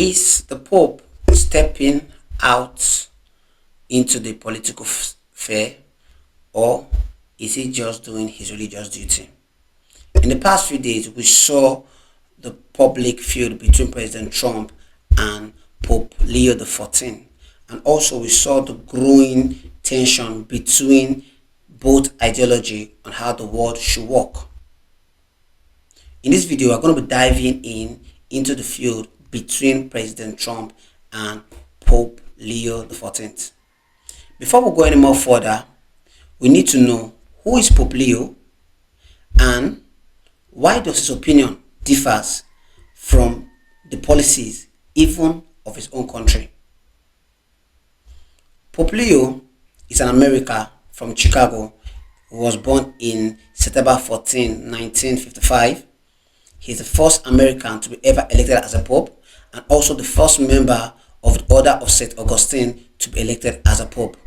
Is the Pope stepping out into the political sphere, or is he just doing his religious duty? In the past few days, we saw the public feud between President Trump and Pope Leo XIV, and also we saw the growing tension between both ideology on how the world should work. In this video, we're going to be diving into the feud between President Trump and Pope Leo XIV. Before we go any more further, we need to know who is Pope Leo and why does his opinion differs from the policies even of his own country. Pope Leo is an American from Chicago who was born in September 14, 1955. He is the first American to be ever elected as a pope and also the first member of the Order of St. Augustine to be elected as a pope.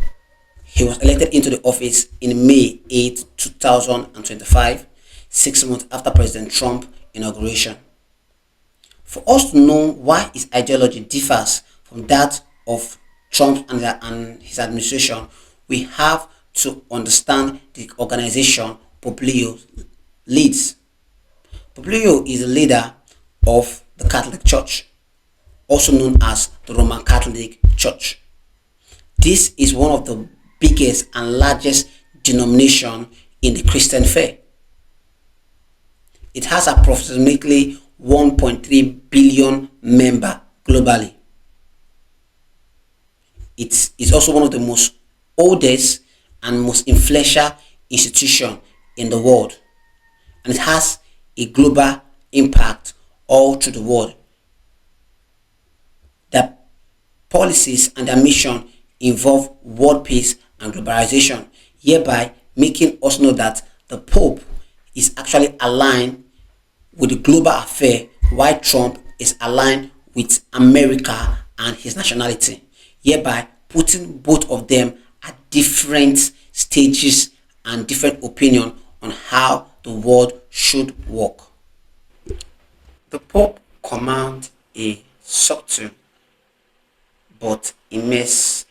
He was elected into the office in May 8, 2025, 6 months after President Trump's inauguration. For us to know why his ideology differs from that of Trump and his administration, we have to understand the organization Pope Leo leads. Pope Leo is the leader of the Catholic Church, also known as the Roman Catholic Church. This is one of the biggest and largest denomination in the Christian faith. It has approximately 1.3 billion members globally. It is also one of the most oldest and most influential institution in the world, and it has a global impact all through the world. Their policies and their mission involve world peace and globalization, hereby making us know that the Pope is actually aligned with the global affair, while Trump is aligned with America and his nationality, hereby putting both of them at different stages and different opinion on how the world should work. The Pope commands a subtle but immense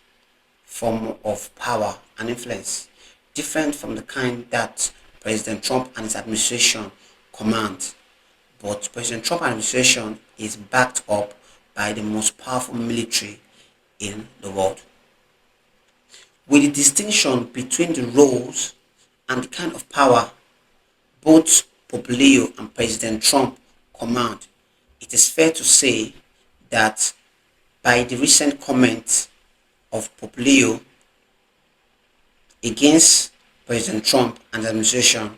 form of power and influence, different from the kind that President Trump and his administration command. But President Trump administration is backed up by the most powerful military in the world. With the distinction between the roles and the kind of power both Pope Leo and President Trump command, it is fair to say that by the recent comments of Pope Leo against President Trump and the administration,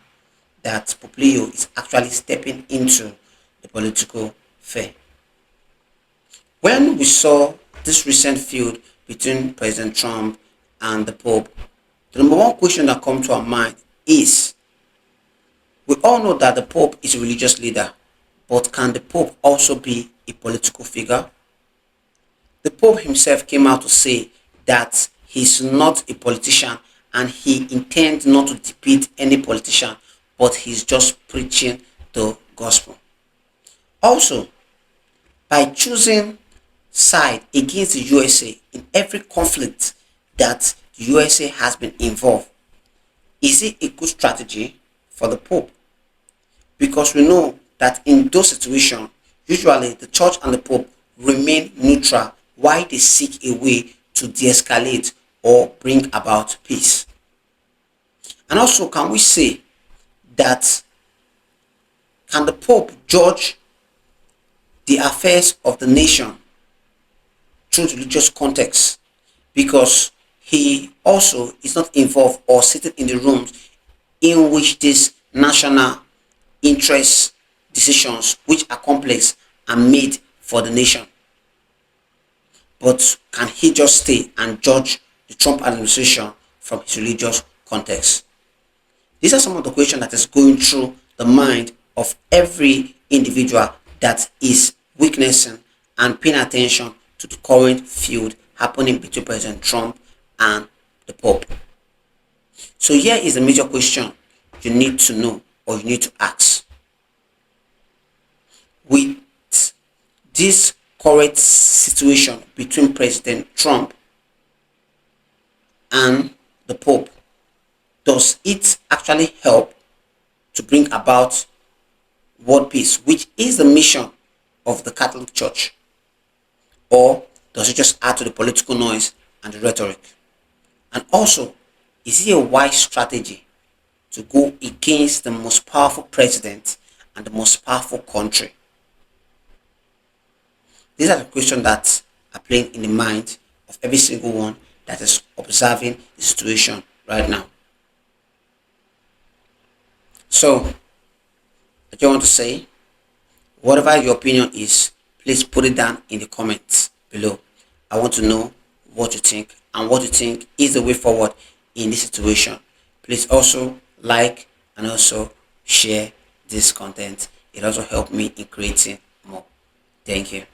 that Pope Leo is actually stepping into the political sphere. When we saw this recent feud between President Trump and the Pope, the number one question that comes to our mind is, we all know that the Pope is a religious leader, but can the Pope also be a political figure? The Pope himself came out to say that he's not a politician and he intends not to defeat any politician, but he's just preaching the gospel. Also, by choosing side against the USA in every conflict that the USA has been involved, is it a good strategy for the Pope? Because we know that in those situations, usually the church and the Pope remain neutral while they seek a way to de-escalate or bring about peace. And also, can we say that can the Pope judge the affairs of the nation through religious context, because he also is not involved or sitting in the rooms in which these national interest decisions, which are complex, are made for the nation? But can he just stay and judge the Trump administration from his religious context? These are some of the questions that is going through the mind of every individual that is witnessing and paying attention to the current feud happening between President Trump and the Pope. So here is the major question you need to know or you need to ask. With this current situation between President Trump and the Pope, does it actually help to bring about world peace, which is the mission of the Catholic Church? Or does it just add to the political noise and the rhetoric? And also, is it a wise strategy to go against the most powerful president and the most powerful country? These are the questions that are playing in the mind of every single one that is observing the situation right now. So, I just want to say, whatever your opinion is, please put it down in the comments below. I want to know what you think and what you think is the way forward in this situation. Please also like and also share this content. It also helped me in creating more. Thank you.